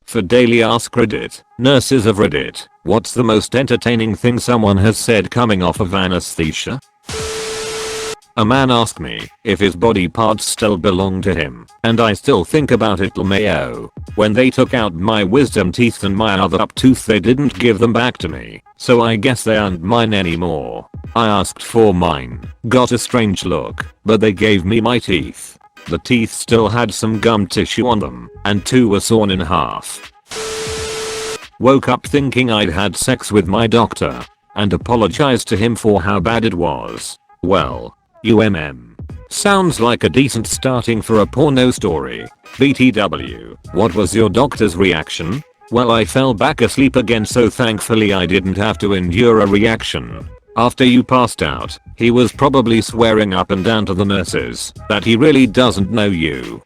For daily ask Reddit, nurses of Reddit, what's the most entertaining thing someone has said coming off of anesthesia? A man asked me if his body parts still belong to him, and I still think about it LMAO. When they took out my wisdom teeth and my other up tooth they didn't give them back to me, so I guess they aren't mine anymore. I asked for mine, got a strange look, but they gave me my teeth. The teeth still had some gum tissue on them, and 2 were sawn in half. Woke up thinking I'd had sex with my doctor, and apologized to him for how bad it was. Well, sounds like a decent starting for a porno story. BTW, what was your doctor's reaction? Well, I fell back asleep again, so thankfully I didn't have to endure a reaction. After you passed out, he was probably swearing up and down to the nurses that he really doesn't know you.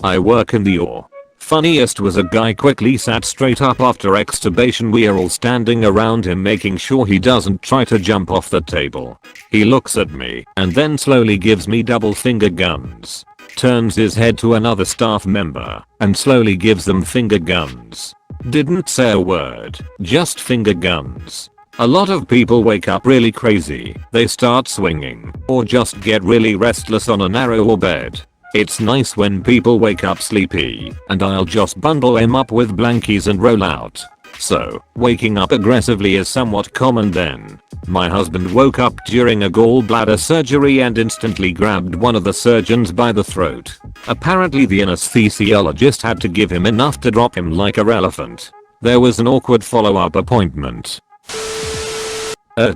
I work in the OR. Funniest was a guy quickly sat straight up after extubation. We are all standing around him making sure he doesn't try to jump off the table. He looks at me and then slowly gives me double finger guns. Turns his head to another staff member and slowly gives them finger guns. Didn't say a word, just finger guns. A lot of people wake up really crazy. They start swinging or just get really restless on a narrower bed. It's nice when people wake up sleepy, and I'll just bundle them up with blankies and roll out. So, waking up aggressively is somewhat common then. My husband woke up during a gallbladder surgery and instantly grabbed one of the surgeons by the throat. Apparently the anesthesiologist had to give him enough to drop him like a elephant. There was an awkward follow-up appointment.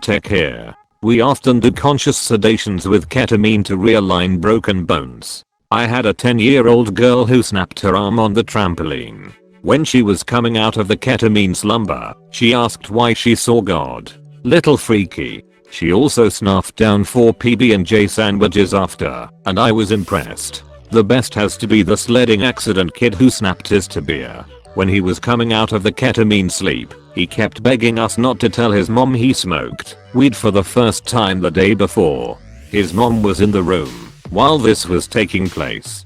Tech here. We often do conscious sedations with ketamine to realign broken bones. I had a 10-year-old girl who snapped her arm on the trampoline. When she was coming out of the ketamine slumber, she asked why she saw God. Little freaky. She also snuffed down 4 PB&J sandwiches after, and I was impressed. The best has to be the sledding accident kid who snapped his tibia. When he was coming out of the ketamine sleep, he kept begging us not to tell his mom he smoked weed for the first time the day before. His mom was in the room while this was taking place.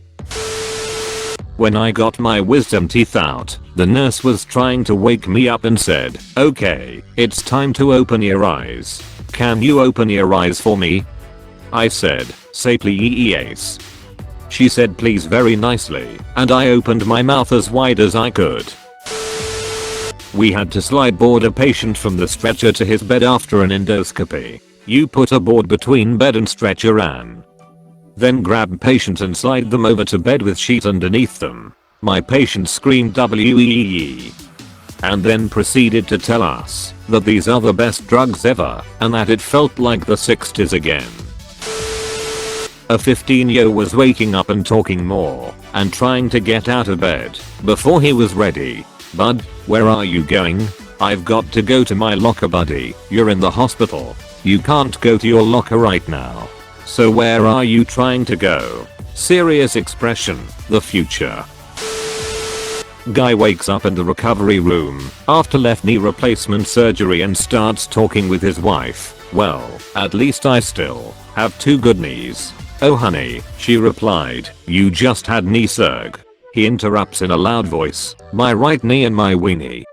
When I got my wisdom teeth out, the nurse was trying to wake me up and said, "Okay, it's time to open your eyes. Can you open your eyes for me?" I said, "Say please." She said please very nicely, and I opened my mouth as wide as I could. We had to slide board a patient from the stretcher to his bed after an endoscopy. You put a board between bed and stretcher and then grab patient and slide them over to bed with sheet underneath them. My patient screamed "WEEE" and then proceeded to tell us that these are the best drugs ever and that it felt like the 60s again. A 15-year-old was waking up and talking more and trying to get out of bed before he was ready. "Bud, where are you going?" "I've got to go to my locker, buddy. You're in the hospital. You can't go to your locker right now." "So where are you trying to go?" Serious expression, the future. Guy wakes up in the recovery room after left knee replacement surgery and starts talking with his wife. "Well, at least I still have 2 good knees." "Oh honey," she replied, "you just had knee surg." He interrupts in a loud voice, "My right knee and my weenie."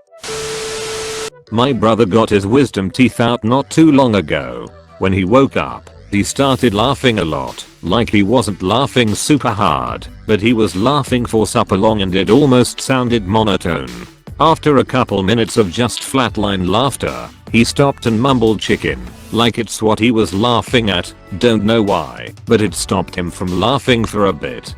My brother got his wisdom teeth out not too long ago. When he woke up, he started laughing a lot, like he wasn't laughing super hard, but he was laughing for super long and it almost sounded monotone. After a couple minutes of just flatline laughter, he stopped and mumbled chicken, like it's what he was laughing at. Don't know why, but it stopped him from laughing for a bit.